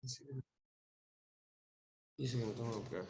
Dice que no tengo que.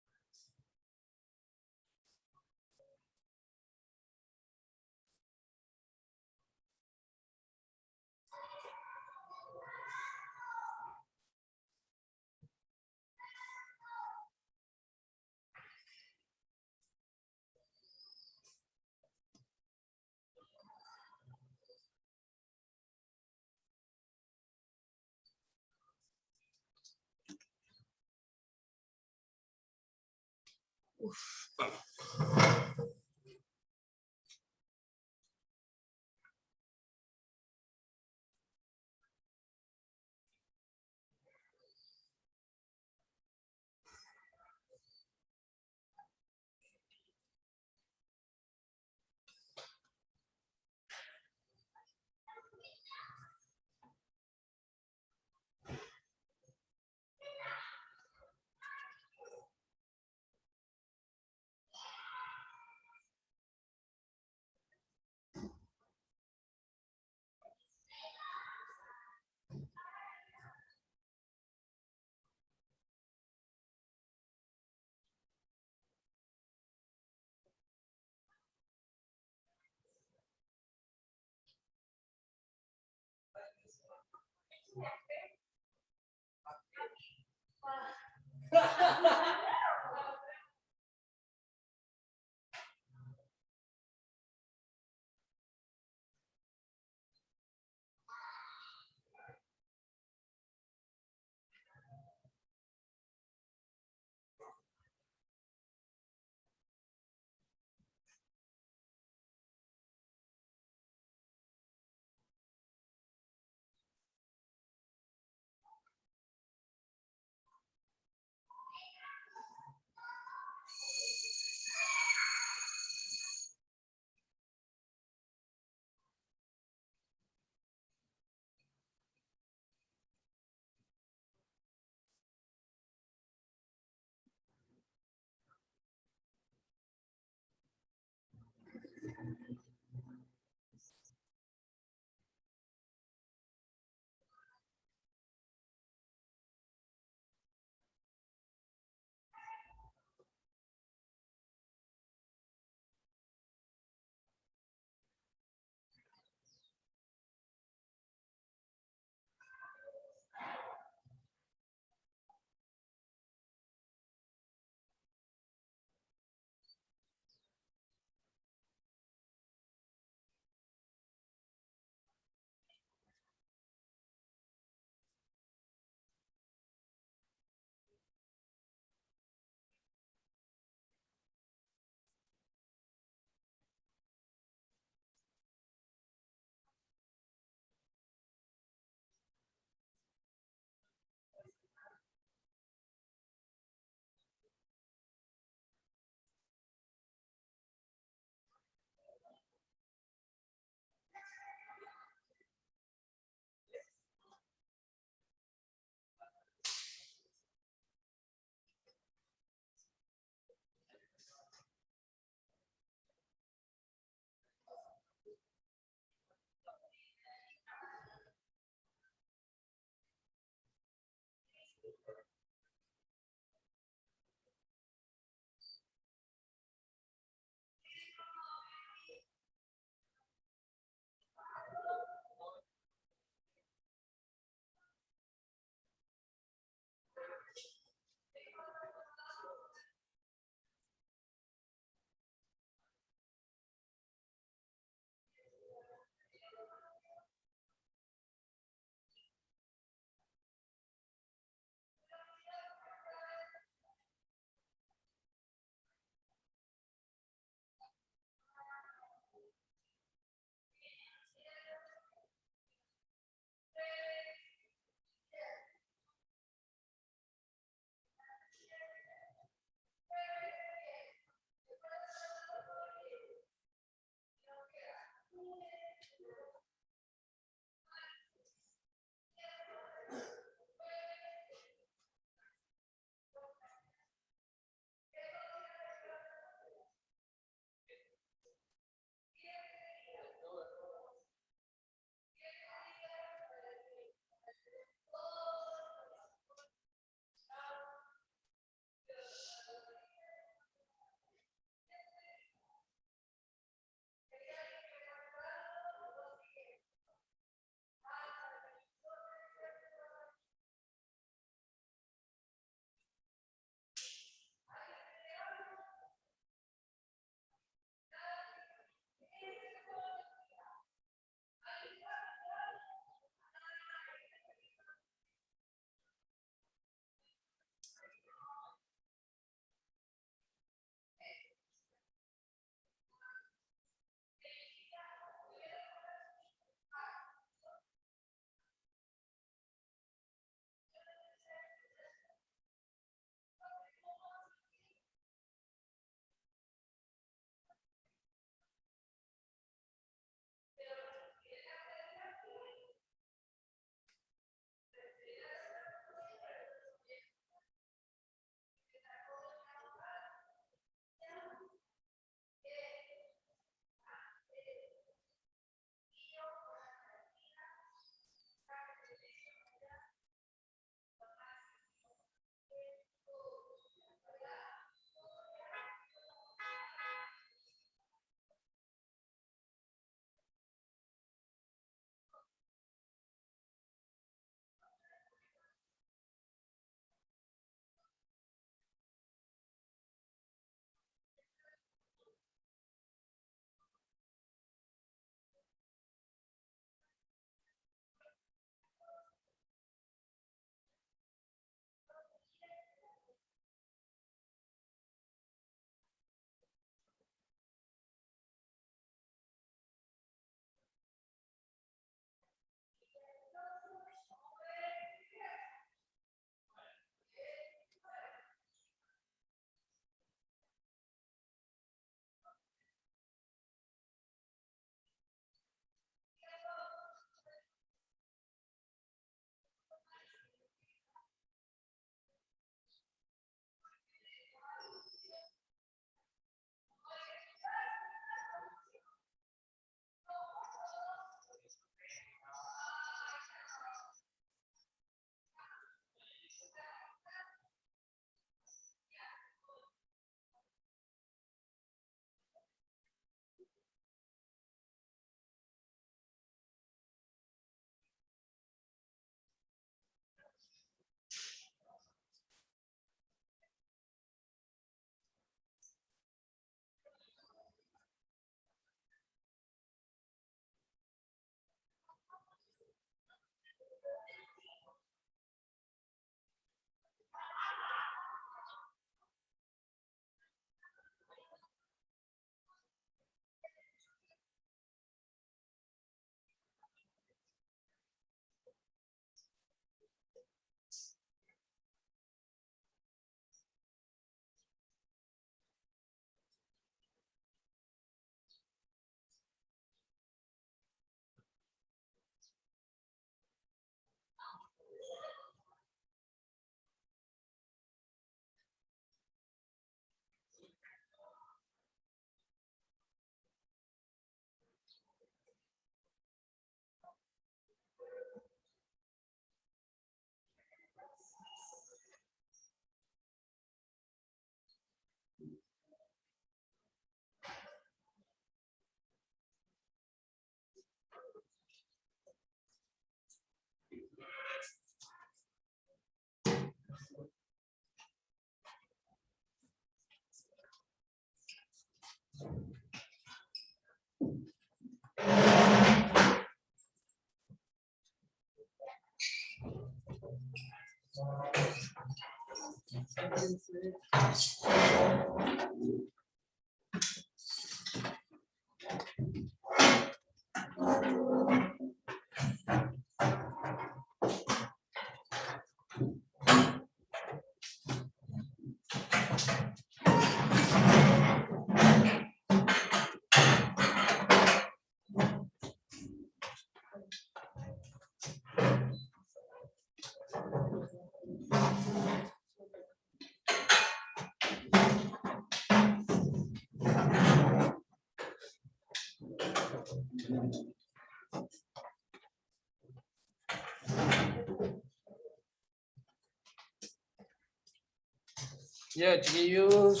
Ya, chiquillos.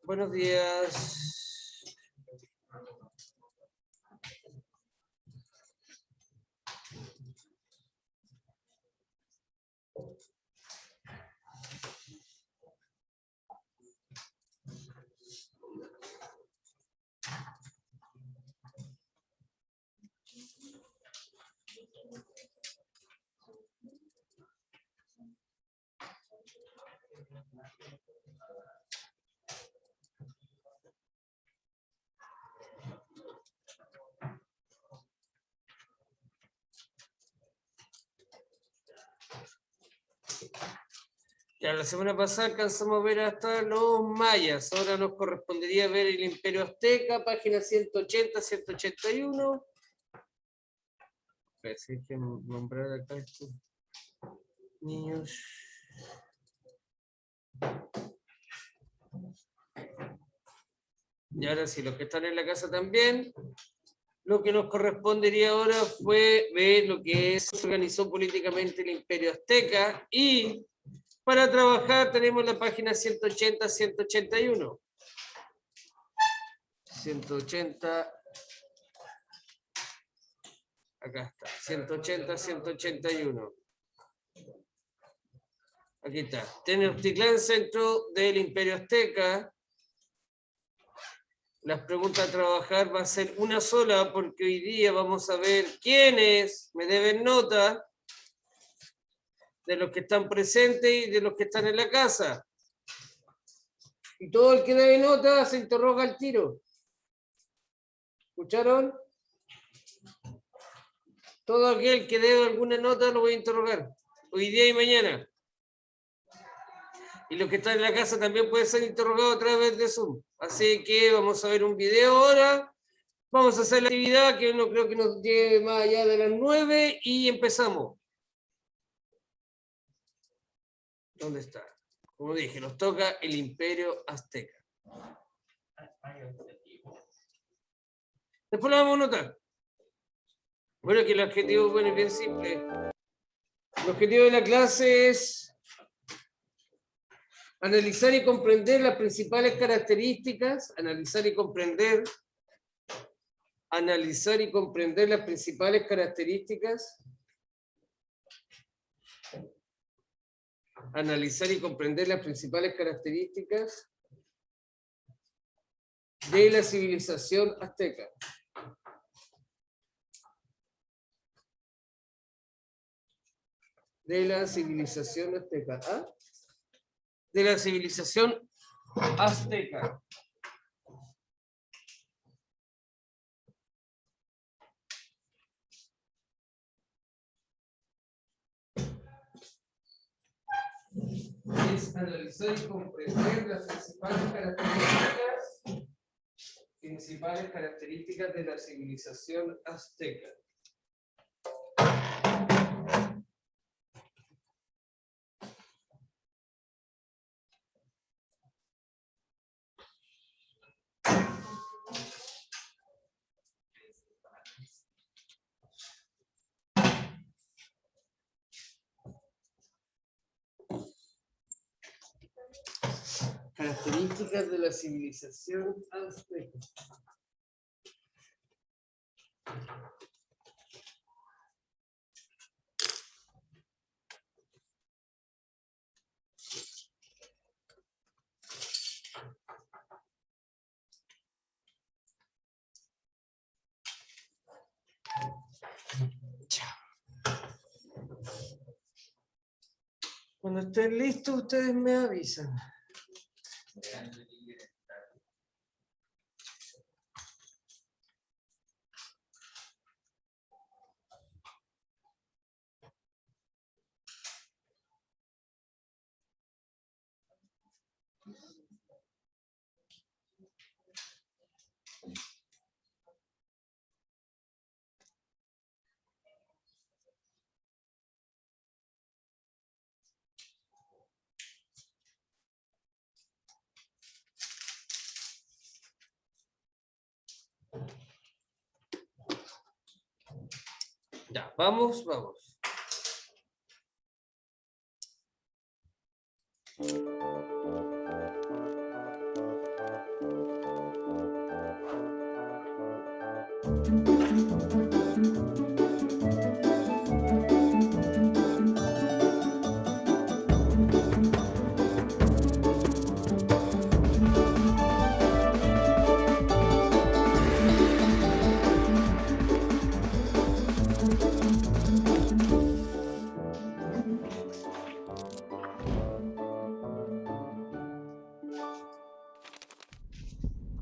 Buenos días. Ya, la semana pasada alcanzamos a ver hasta los mayas. Ahora nos correspondería ver el Imperio Azteca, página 180, 181. A ver si hay que nombrar acá estos niños. Y ahora sí, los que están en la casa también. Lo que nos correspondería ahora fue ver lo que se organizó políticamente el Imperio Azteca y para trabajar tenemos la página 180, 181. 180, acá está, 180, 181. Aquí está. Tenochtitlán, centro del Imperio Azteca. Las preguntas a trabajar va a ser una sola porque hoy día vamos a ver quiénes me deben nota de los que están presentes y de los que están en la casa. Y todo el que debe nota se interroga al tiro. ¿Escucharon? Todo aquel que debe alguna nota lo voy a interrogar. Hoy día y mañana. Y los que están en la casa también pueden ser interrogados a través de Zoom. Así que vamos a ver un video ahora. Vamos a hacer la actividad que no creo que nos lleve más allá de las 9 y empezamos. ¿Dónde está? Como dije, nos toca el Imperio Azteca. Después lo vamos a notar. Bueno, que el objetivo bueno, es bien simple. El objetivo de la clase es analizar y comprender las principales características, analizar y comprender las principales características, analizar y comprender las principales características de la civilización azteca. De la civilización azteca. ¿Ah? De la civilización azteca. Es analizar y comprender las principales características de la civilización azteca. Características de la civilización azteca. Ya. Cuando estén listos, ustedes me avisan. Ya, vamos, vamos.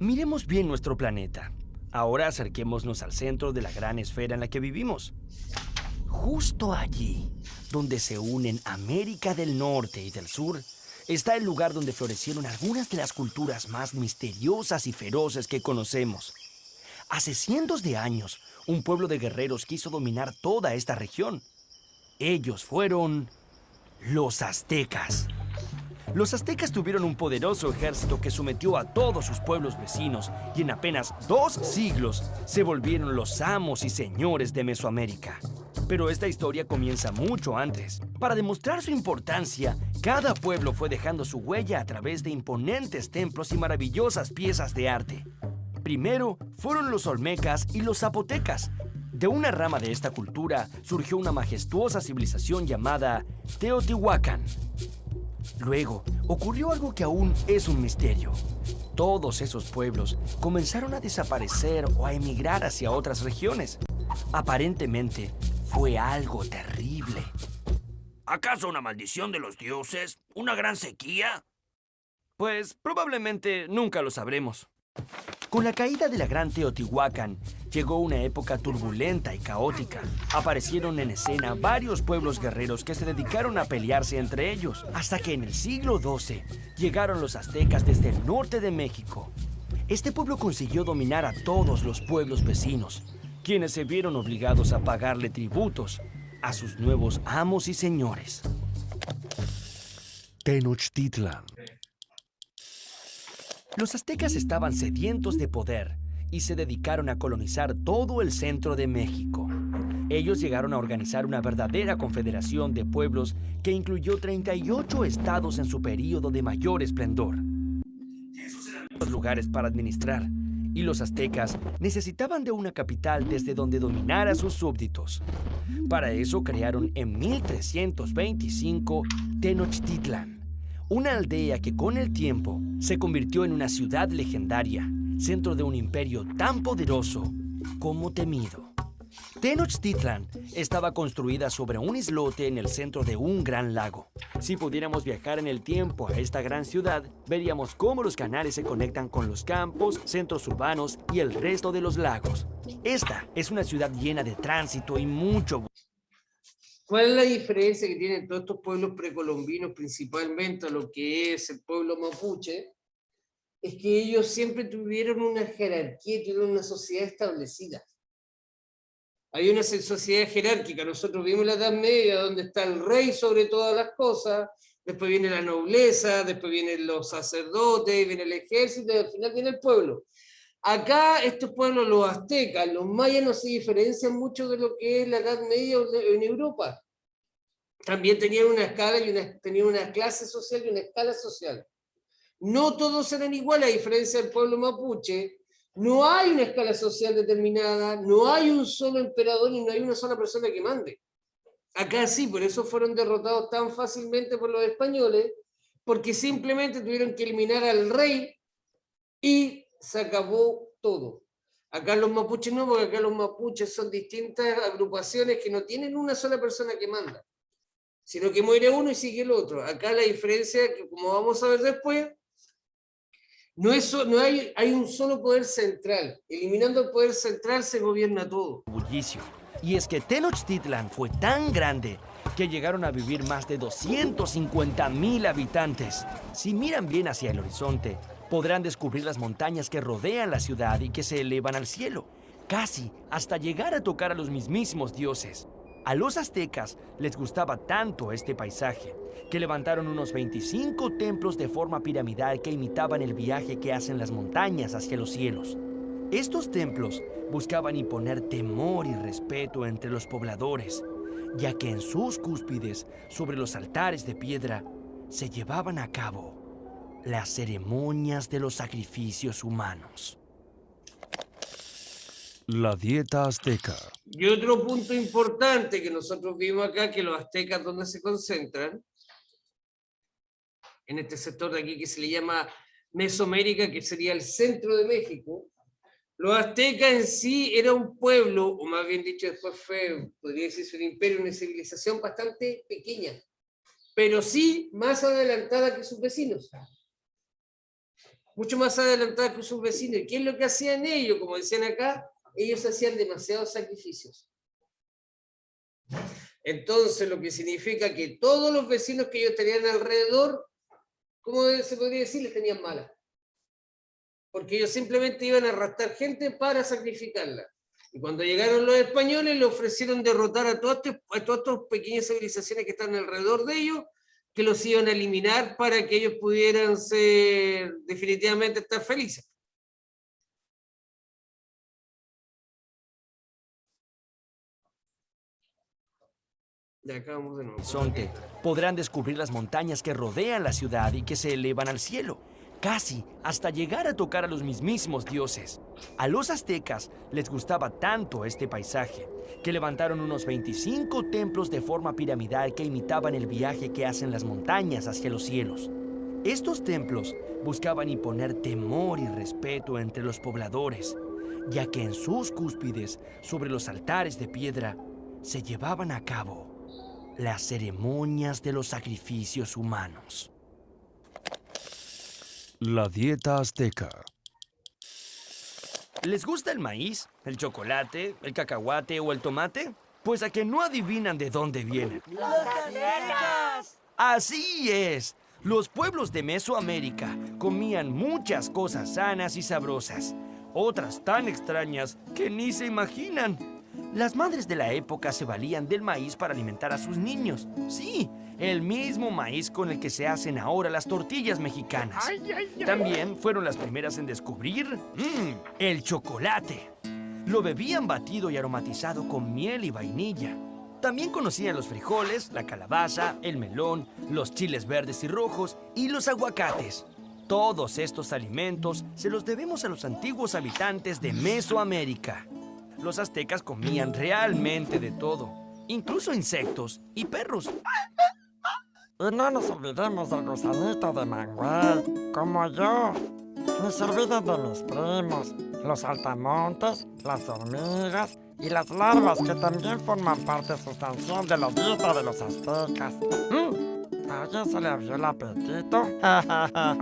Miremos bien nuestro planeta. Ahora acerquémonos al centro de la gran esfera en la que vivimos. Justo allí, donde se unen América del Norte y del Sur, está el lugar donde florecieron algunas de las culturas más misteriosas y feroces que conocemos. Hace cientos de años, un pueblo de guerreros quiso dominar toda esta región. Ellos fueron los aztecas. Los aztecas tuvieron un poderoso ejército que sometió a todos sus pueblos vecinos y en apenas 2 siglos se volvieron los amos y señores de Mesoamérica. Pero esta historia comienza mucho antes. Para demostrar su importancia, cada pueblo fue dejando su huella a través de imponentes templos y maravillosas piezas de arte. Primero fueron los olmecas y los zapotecas. De una rama de esta cultura surgió una majestuosa civilización llamada Teotihuacán. Luego, ocurrió algo que aún es un misterio. Todos esos pueblos comenzaron a desaparecer o a emigrar hacia otras regiones. Aparentemente, fue algo terrible. ¿Acaso una maldición de los dioses? ¿Una gran sequía? Pues probablemente nunca lo sabremos. Con la caída de la gran Teotihuacán, llegó una época turbulenta y caótica. Aparecieron en escena varios pueblos guerreros que se dedicaron a pelearse entre ellos, hasta que en el siglo XII llegaron los aztecas desde el norte de México. Este pueblo consiguió dominar a todos los pueblos vecinos, quienes se vieron obligados a pagarle tributos a sus nuevos amos y señores. Tenochtitlan. Los aztecas estaban sedientos de poder y se dedicaron a colonizar todo el centro de México. Ellos llegaron a organizar una verdadera confederación de pueblos que incluyó 38 estados en su período de mayor esplendor. Esos eran los lugares para administrar, y los aztecas necesitaban de una capital desde donde dominar a sus súbditos. Para eso crearon en 1325 Tenochtitlan, una aldea que con el tiempo se convirtió en una ciudad legendaria, centro de un imperio tan poderoso como temido. Tenochtitlan estaba construida sobre un islote en el centro de un gran lago. Si pudiéramos viajar en el tiempo a esta gran ciudad, veríamos cómo los canales se conectan con los campos, centros urbanos y el resto de los lagos. Esta es una ciudad llena de tránsito y mucho. ¿Cuál es la diferencia que tienen todos estos pueblos precolombinos, principalmente a lo que es el pueblo mapuche? Es que ellos siempre tuvieron una jerarquía, tuvieron una sociedad establecida. Hay una sociedad jerárquica, nosotros vimos la Edad Media, donde está el rey sobre todas las cosas, después viene la nobleza, después vienen los sacerdotes, viene el ejército, y al final viene el pueblo. Acá estos pueblos, los aztecas, los mayas, no se diferencian mucho de lo que es la Edad Media en Europa. También tenían una escala y tenían una clase social y una escala social. No todos eran iguales, a diferencia del pueblo mapuche. No hay una escala social determinada, no hay un solo emperador y no hay una sola persona que mande. Acá sí, por eso fueron derrotados tan fácilmente por los españoles, porque simplemente tuvieron que eliminar al rey y se acabó todo. Acá los mapuches no, porque acá los mapuches son distintas agrupaciones que no tienen una sola persona que manda, sino que muere uno y sigue el otro. Acá la diferencia, que como vamos a ver después, no hay un solo poder central. Eliminando el poder central se gobierna todo. Bullicio. Y es que Tenochtitlan fue tan grande que llegaron a vivir más de 250,000 habitantes. Si miran bien hacia el horizonte, podrán descubrir las montañas que rodean la ciudad y que se elevan al cielo, casi hasta llegar a tocar a los mismísimos dioses. A los aztecas les gustaba tanto este paisaje que levantaron unos 25 templos de forma piramidal que imitaban el viaje que hacen las montañas hacia los cielos. Estos templos buscaban imponer temor y respeto entre los pobladores, ya que en sus cúspides, sobre los altares de piedra, se llevaban a cabo las ceremonias de los sacrificios humanos. La dieta azteca. Y otro punto importante que nosotros vimos acá, que los aztecas donde se concentran, en este sector de aquí que se le llama Mesoamérica, que sería el centro de México, los aztecas en sí era un pueblo, o más bien dicho después fue, podría decirse un imperio, una civilización bastante pequeña, pero sí más adelantada que sus vecinos. Mucho más adelantada que sus vecinos. ¿Y qué es lo que hacían ellos? Como decían acá, ellos hacían demasiados sacrificios. Entonces, lo que significa que todos los vecinos que ellos tenían alrededor, ¿cómo se podría decir? Les tenían mala. Porque ellos simplemente iban a arrastrar gente para sacrificarla. Y cuando llegaron los españoles, le ofrecieron derrotar a todas estas pequeñas civilizaciones que están alrededor de ellos, que los iban a eliminar para que ellos pudieran ser, definitivamente estar felices. De acá vamos de nuevo. Horizonte, podrán descubrir las montañas que rodean la ciudad y que se elevan al cielo, casi hasta llegar a tocar a los mismísimos dioses. A los aztecas les gustaba tanto este paisaje que levantaron unos 25 templos de forma piramidal que imitaban el viaje que hacen las montañas hacia los cielos. Estos templos buscaban imponer temor y respeto entre los pobladores, ya que en sus cúspides, sobre los altares de piedra, se llevaban a cabo las ceremonias de los sacrificios humanos. La dieta azteca. ¿Les gusta el maíz, el chocolate, el cacahuate o el tomate? Pues a que no adivinan de dónde vienen. ¡Los aztecas! Así es. Los pueblos de Mesoamérica comían muchas cosas sanas y sabrosas, otras tan extrañas que ni se imaginan. Las madres de la época se valían del maíz para alimentar a sus niños. Sí, el mismo maíz con el que se hacen ahora las tortillas mexicanas. También fueron las primeras en descubrir el chocolate. Lo bebían batido y aromatizado con miel y vainilla. También conocían los frijoles, la calabaza, el melón, los chiles verdes y rojos y los aguacates. Todos estos alimentos se los debemos a los antiguos habitantes de Mesoamérica. Los aztecas comían realmente de todo, incluso insectos y perros. Y no nos olvidemos del gusanito de Manguey, como yo. Ni se olviden de mis primos, los saltamontes, las hormigas y las larvas que también forman parte sustancial de la dieta de los aztecas. ¿A alguien se le abrió el apetito?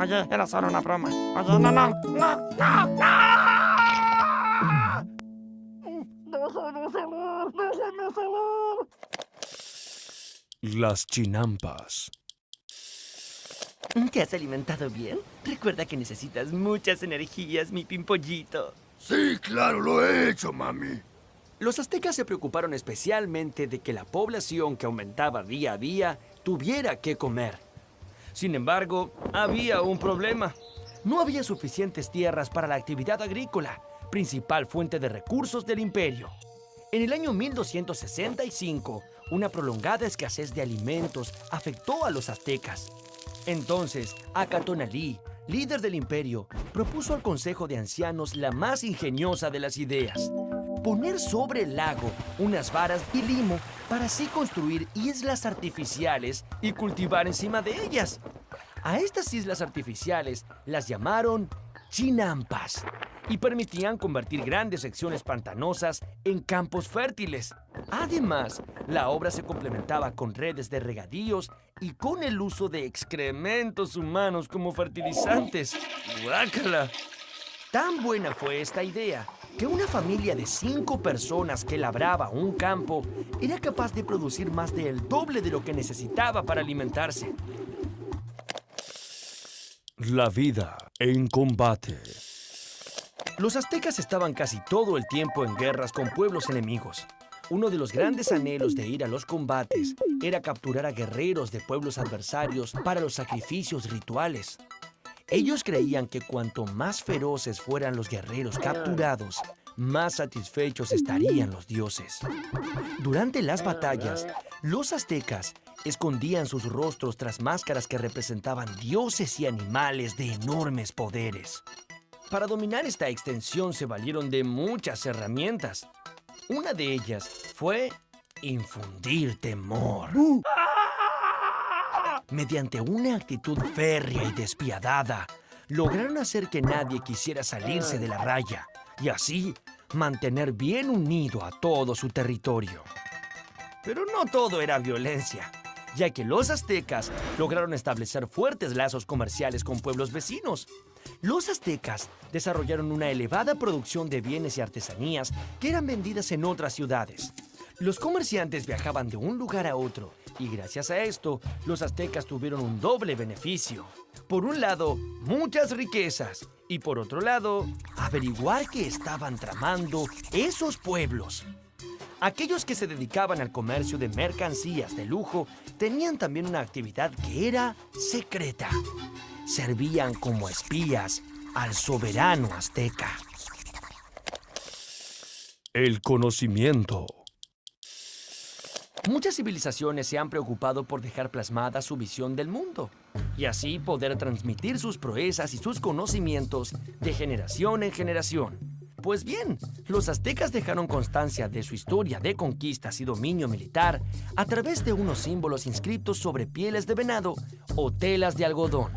Oye, era solo una broma. Oye, no. ¡Déjame salir! Las chinampas. ¿Te has alimentado bien? Recuerda que necesitas muchas energías, mi pimpollito. Sí, claro, lo he hecho, mami. Los aztecas se preocuparon especialmente de que la población que aumentaba día a día tuviera que comer. Sin embargo, había un problema. No había suficientes tierras para la actividad agrícola, principal fuente de recursos del imperio. En el año 1265, una prolongada escasez de alimentos afectó a los aztecas. Entonces, Acatonalí, líder del imperio, propuso al Consejo de Ancianos la más ingeniosa de las ideas: poner sobre el lago unas varas y limo para así construir islas artificiales y cultivar encima de ellas. A estas islas artificiales las llamaron chinampas y permitían convertir grandes secciones pantanosas en campos fértiles. Además, la obra se complementaba con redes de regadíos y con el uso de excrementos humanos como fertilizantes. ¡Guácala! Tan buena fue esta idea que una familia de 5 personas que labraba un campo era capaz de producir más del doble de lo que necesitaba para alimentarse. La vida en combate. Los aztecas estaban casi todo el tiempo en guerras con pueblos enemigos. Uno de los grandes anhelos de ir a los combates era capturar a guerreros de pueblos adversarios para los sacrificios rituales. Ellos creían que cuanto más feroces fueran los guerreros capturados, más satisfechos estarían los dioses. Durante las batallas, los aztecas escondían sus rostros tras máscaras que representaban dioses y animales de enormes poderes. Para dominar esta extensión se valieron de muchas herramientas. Una de ellas fue infundir temor. Mediante una actitud férrea y despiadada, lograron hacer que nadie quisiera salirse de la raya y así mantener bien unido a todo su territorio. Pero no todo era violencia, ya que los aztecas lograron establecer fuertes lazos comerciales con pueblos vecinos. Los aztecas desarrollaron una elevada producción de bienes y artesanías que eran vendidas en otras ciudades. Los comerciantes viajaban de un lugar a otro y gracias a esto, los aztecas tuvieron un doble beneficio. Por un lado, muchas riquezas y por otro lado, averiguar qué estaban tramando esos pueblos. Aquellos que se dedicaban al comercio de mercancías de lujo tenían también una actividad que era secreta. Servían como espías al soberano azteca. El conocimiento. Muchas civilizaciones se han preocupado por dejar plasmada su visión del mundo y así poder transmitir sus proezas y sus conocimientos de generación en generación. Pues bien, los aztecas dejaron constancia de su historia de conquistas y dominio militar a través de unos símbolos inscritos sobre pieles de venado o telas de algodón.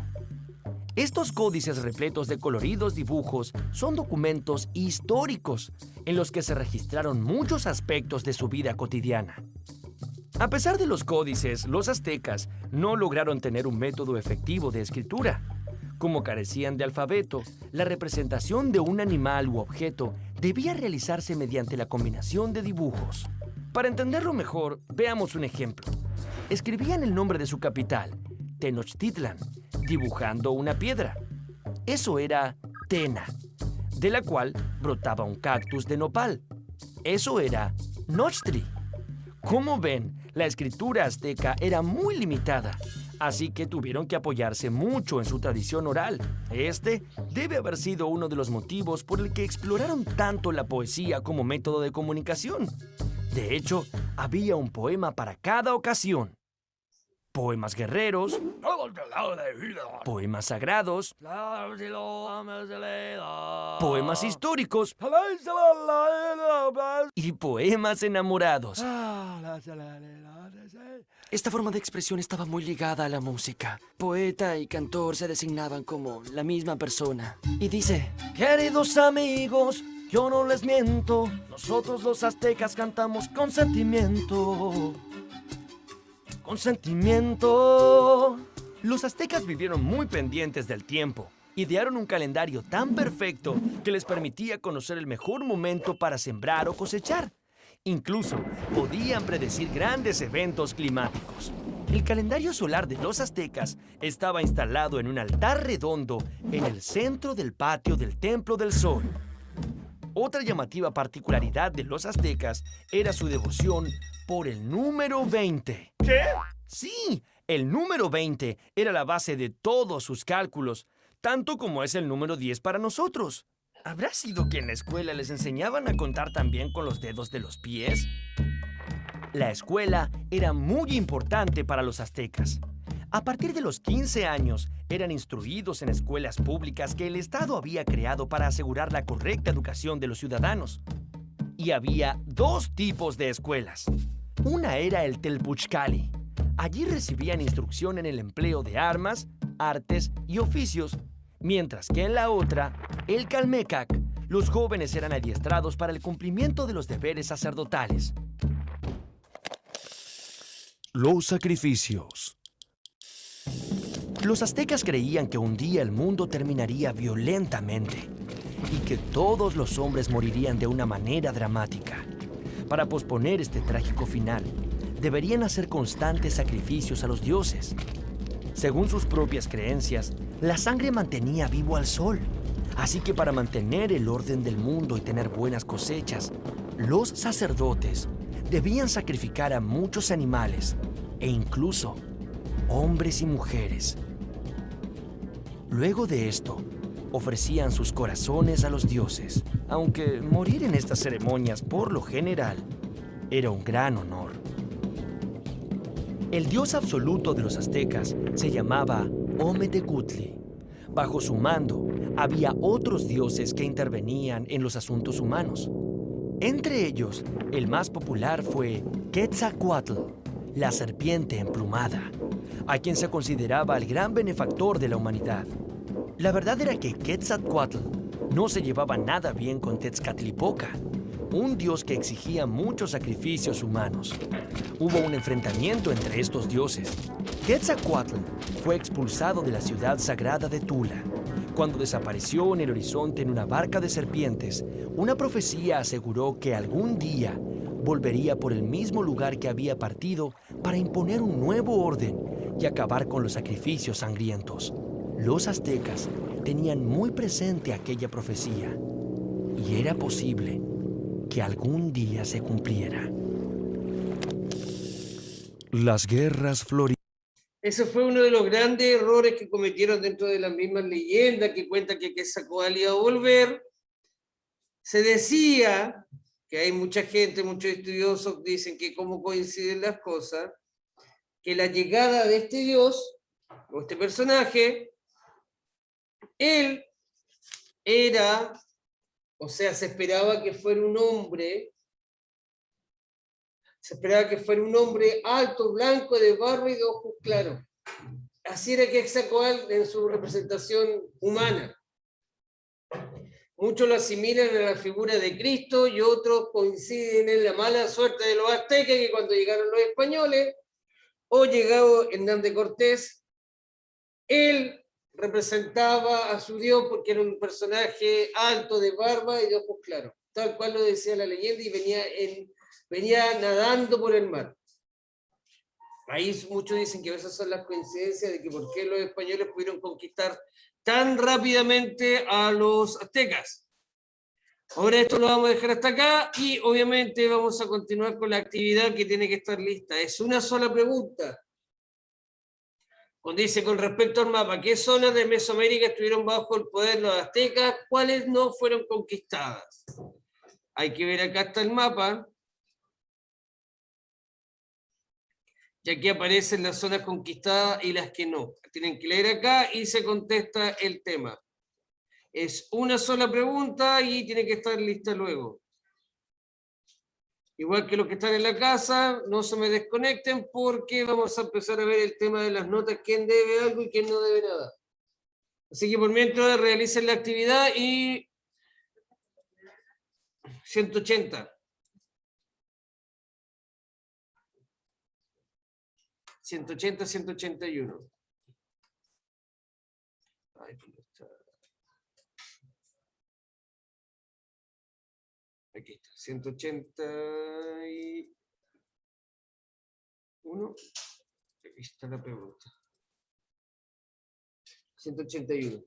Estos códices repletos de coloridos dibujos son documentos históricos en los que se registraron muchos aspectos de su vida cotidiana. A pesar de los códices, los aztecas no lograron tener un método efectivo de escritura. Como carecían de alfabeto, la representación de un animal u objeto debía realizarse mediante la combinación de dibujos. Para entenderlo mejor, veamos un ejemplo. Escribían el nombre de su capital, Tenochtitlan, dibujando una piedra. Eso era Tena, de la cual brotaba un cactus de nopal. Eso era Nochtri. Como ven, la escritura azteca era muy limitada, así que tuvieron que apoyarse mucho en su tradición oral. Este debe haber sido uno de los motivos por el que exploraron tanto la poesía como método de comunicación. De hecho, había un poema para cada ocasión. Poemas guerreros, poemas sagrados, poemas históricos y poemas enamorados. Esta forma de expresión estaba muy ligada a la música. Poeta y cantor se designaban como la misma persona. Y dice: queridos amigos, yo no les miento, nosotros los aztecas cantamos con sentimiento. Con sentimiento. Los aztecas vivieron muy pendientes del tiempo. Idearon un calendario tan perfecto que les permitía conocer el mejor momento para sembrar o cosechar. Incluso podían predecir grandes eventos climáticos. El calendario solar de los aztecas estaba instalado en un altar redondo en el centro del patio del Templo del Sol. Otra llamativa particularidad de los aztecas era su devoción por el número 20. ¿Qué? Sí, el número 20 era la base de todos sus cálculos, tanto como es el número 10 para nosotros. ¿Habrá sido que en la escuela les enseñaban a contar también con los dedos de los pies? La escuela era muy importante para los aztecas. A partir de los 15 años, eran instruidos en escuelas públicas que el Estado había creado para asegurar la correcta educación de los ciudadanos. Y había 2 tipos de escuelas. Una era el Telpuchcali. Allí recibían instrucción en el empleo de armas, artes y oficios, mientras que en la otra, el Calmecac, los jóvenes eran adiestrados para el cumplimiento de los deberes sacerdotales. Los sacrificios. Los aztecas creían que un día el mundo terminaría violentamente y que todos los hombres morirían de una manera dramática. Para posponer este trágico final, deberían hacer constantes sacrificios a los dioses. Según sus propias creencias, la sangre mantenía vivo al sol. Así que para mantener el orden del mundo y tener buenas cosechas, los sacerdotes debían sacrificar a muchos animales e incluso hombres y mujeres. Luego de esto, ofrecían sus corazones a los dioses, aunque morir en estas ceremonias por lo general era un gran honor. El dios absoluto de los aztecas se llamaba Ometecutli. Bajo su mando había otros dioses que intervenían en los asuntos humanos. Entre ellos, el más popular fue Quetzalcóatl, la serpiente emplumada, a quien se consideraba el gran benefactor de la humanidad. La verdad era que Quetzalcóatl no se llevaba nada bien con Tezcatlipoca, un dios que exigía muchos sacrificios humanos. Hubo un enfrentamiento entre estos dioses. Quetzalcóatl fue expulsado de la ciudad sagrada de Tula. Cuando desapareció en el horizonte en una barca de serpientes, una profecía aseguró que algún día volvería por el mismo lugar que había partido para imponer un nuevo orden y acabar con los sacrificios sangrientos. Los aztecas tenían muy presente aquella profecía y era posible que algún día se cumpliera. Las guerras floríferas. Ese fue uno de los grandes errores que cometieron dentro de las mismas leyendas que cuentan que Quetzalcóatl iba a volver. Se decía que hay mucha gente, muchos estudiosos dicen que cómo coinciden las cosas, que la llegada de este dios, o este personaje, él era, o sea, se esperaba que fuera un hombre, alto, blanco, de barba y de ojos claros. Así era Quetzalcóatl en su representación humana. Muchos lo asimilan a la figura de Cristo y otros coinciden en la mala suerte de los aztecas, que cuando llegaron los españoles o llegado Hernán Cortés, él representaba a su Dios porque era un personaje alto, de barba y de ojos claros, tal cual lo decía la leyenda, y venía nadando por el mar. Ahí muchos dicen que esas son las coincidencias de que por qué los españoles pudieron conquistar tan rápidamente a los aztecas. Ahora esto lo vamos a dejar hasta acá y obviamente vamos a continuar con la actividad que tiene que estar lista. Es una sola pregunta. Dice con respecto al mapa, ¿qué zonas de Mesoamérica estuvieron bajo el poder de los aztecas? ¿Cuáles no fueron conquistadas? Hay que ver, acá está el mapa. Y aquí aparecen las zonas conquistadas y las que no. Tienen que leer acá y se contesta el tema. Es una sola pregunta y tiene que estar lista luego. Igual que los que están en la casa, no se me desconecten porque vamos a empezar a ver el tema de las notas, quién debe algo y quién no debe nada. Así que por mientras realicen la actividad y 180. 180, 181. Ay, ¿dónde está? Aquí está, 181. Aquí está la pregunta. 181.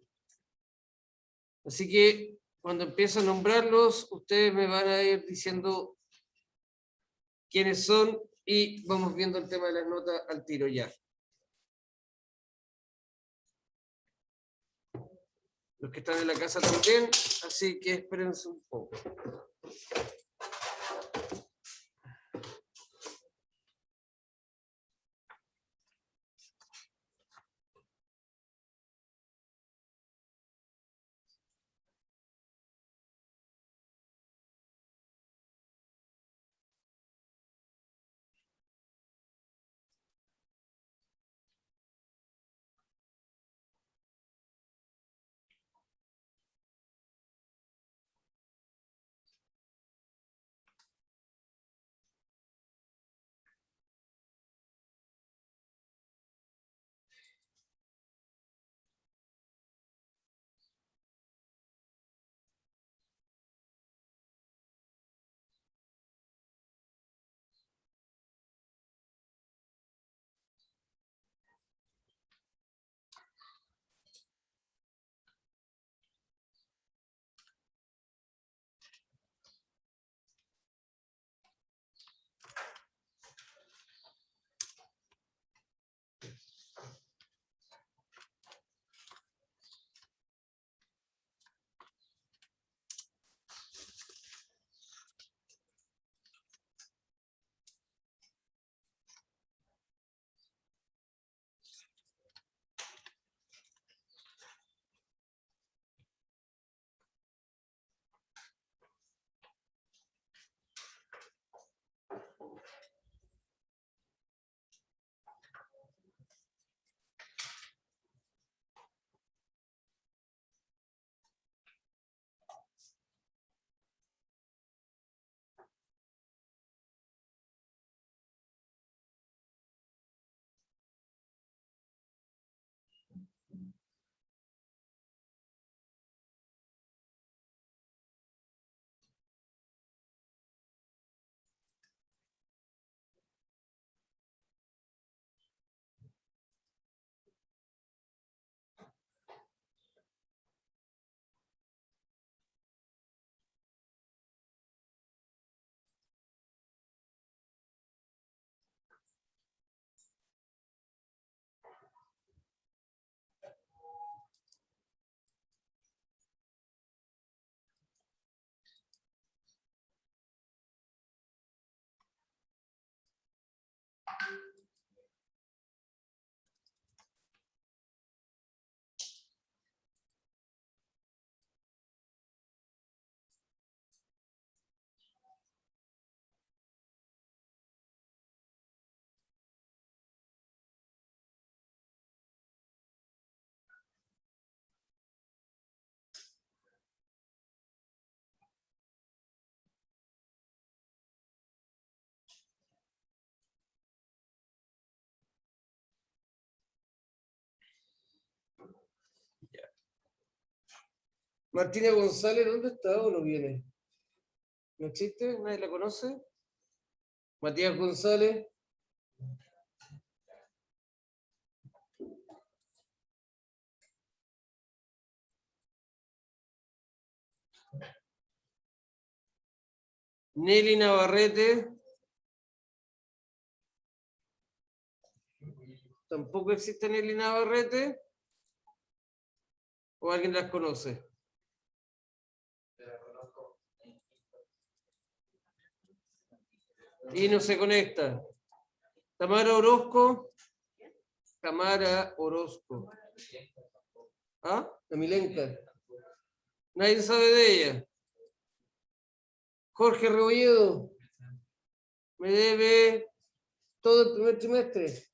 Así que cuando empiezo a nombrarlos, ustedes me van a ir diciendo quiénes son y vamos viendo el tema de las notas al tiro ya. Los que están en la casa también, así que espérense un poco. Martina González, ¿dónde está o no viene? ¿No existe? ¿Nadie la conoce? Matías González. Nelly Navarrete. Tampoco existe Nelly Navarrete. ¿O alguien las conoce? Y no se conecta. Tamara Orozco. Tamara Orozco. ¿Ah? La Milenca. Nadie sabe de ella. Jorge Rebolledo. Me debe todo el primer trimestre.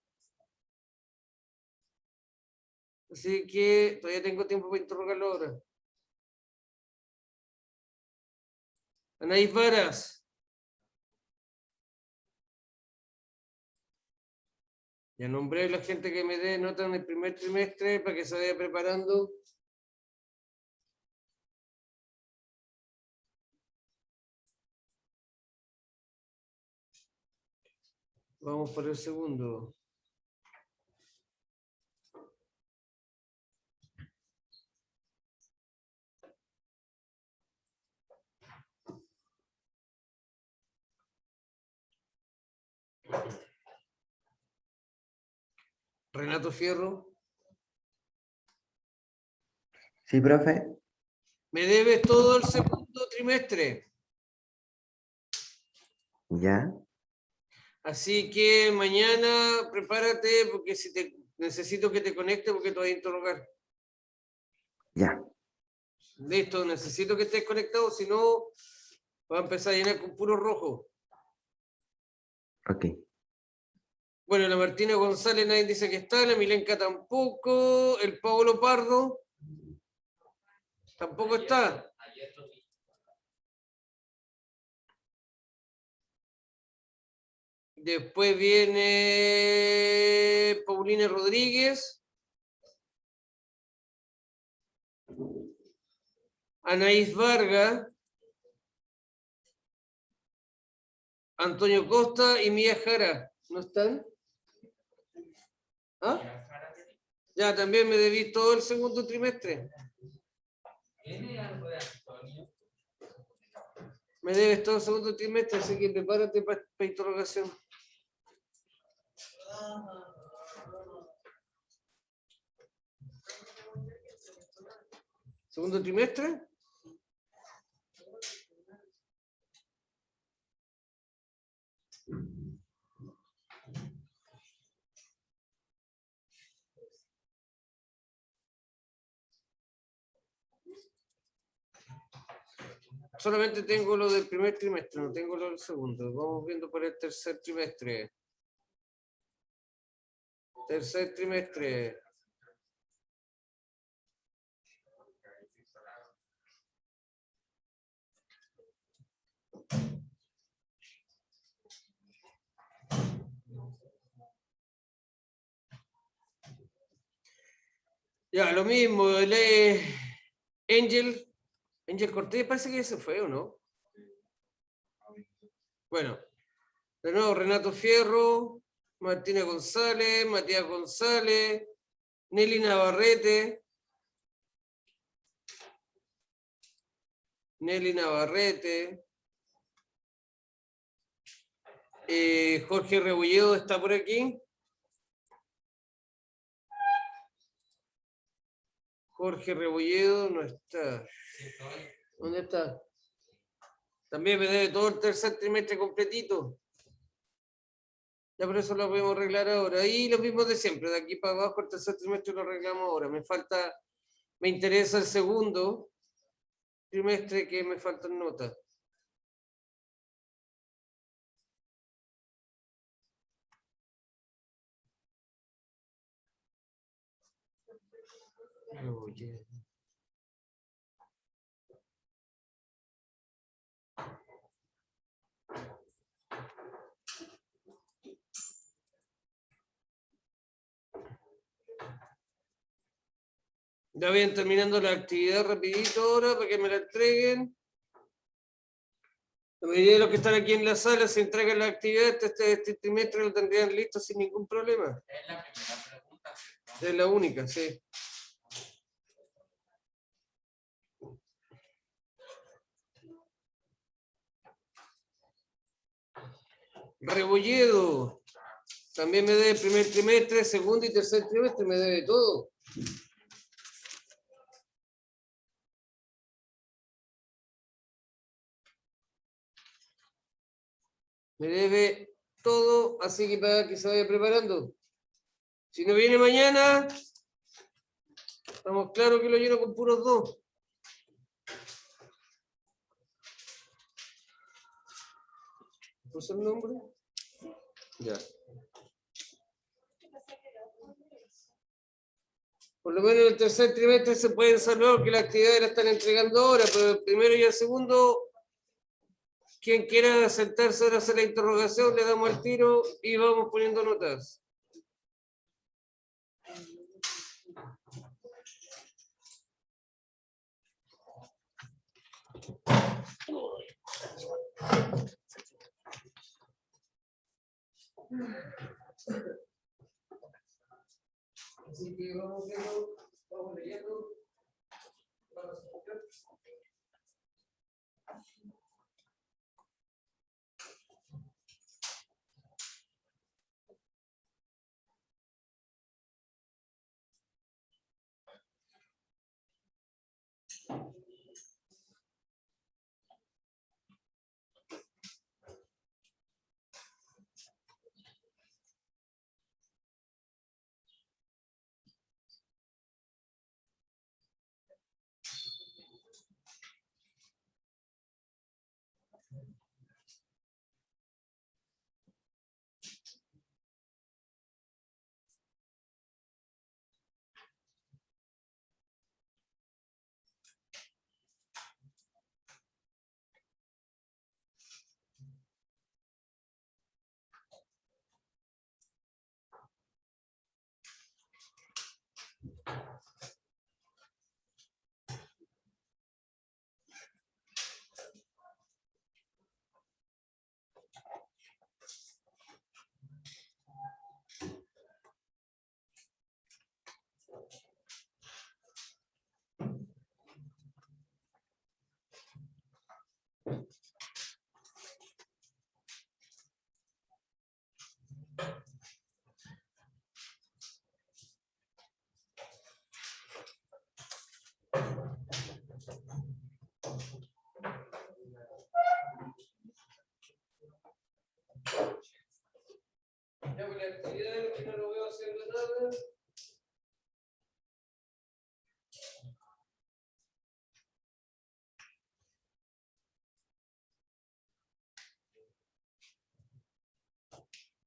Así que todavía tengo tiempo para interrogarlo ahora. Anaís Varas. Ya nombré a la gente que me dé nota en el primer trimestre para que se vaya preparando. Vamos por el segundo. Renato Fierro. Sí, profe. Me debes todo el segundo trimestre. Ya, Así que mañana prepárate porque si te necesito que te conectes porque te voy a interrogar. ya. Listo, necesito que estés conectado, si no va a empezar a llenar con puro rojo. Ok. Bueno, la Martina González nadie dice que está, la Milenca tampoco, el Pablo Pardo tampoco está. Después viene Paulina Rodríguez. Anaís Vargas. Antonio Costa y Mía Jara. ¿No están? ¿Ah? Ya, también me debí todo el segundo trimestre. Me debes todo el segundo trimestre, así que prepárate para interrogación. ¿Segundo trimestre? Solamente tengo lo del primer trimestre, no tengo lo del segundo. Vamos viendo por el tercer trimestre. Tercer trimestre. Ya, lo mismo. Angel Cortés parece que ya se fue, ¿o no? Bueno, de nuevo Renato Fierro, Martina González, Matías González, Nelly Navarrete. Nelly Navarrete. Jorge Rebolledo está por aquí. Jorge Rebolledo no está. ¿Dónde está? También me debe todo el tercer trimestre completito. Ya por eso lo podemos arreglar ahora. Y lo mismo de siempre, de aquí para abajo el tercer trimestre lo arreglamos ahora. Me interesa el segundo trimestre que me faltan notas. Oye. Ya vayan terminando la actividad rapidito ahora para que me la entreguen. La mayoría de los que están aquí en la sala se entregan la actividad este trimestre, lo tendrían listo sin ningún problema. Es la primera pregunta. Es la única, sí. Rebolledo. También me debe primer trimestre, segundo y tercer trimestre, me debe todo. Me debe todo, así que para que se vaya preparando. Si no viene mañana, estamos claros que lo lleno con puros dos. ¿Puso el nombre? Ya. Por lo menos en el tercer trimestre se pueden salvar que las actividades la están entregando ahora, pero el primero y el segundo, quien quiera sentarse ahora a hacer la interrogación, le damos el tiro y vamos poniendo notas. Así que vamos viendo, vamos leyendo.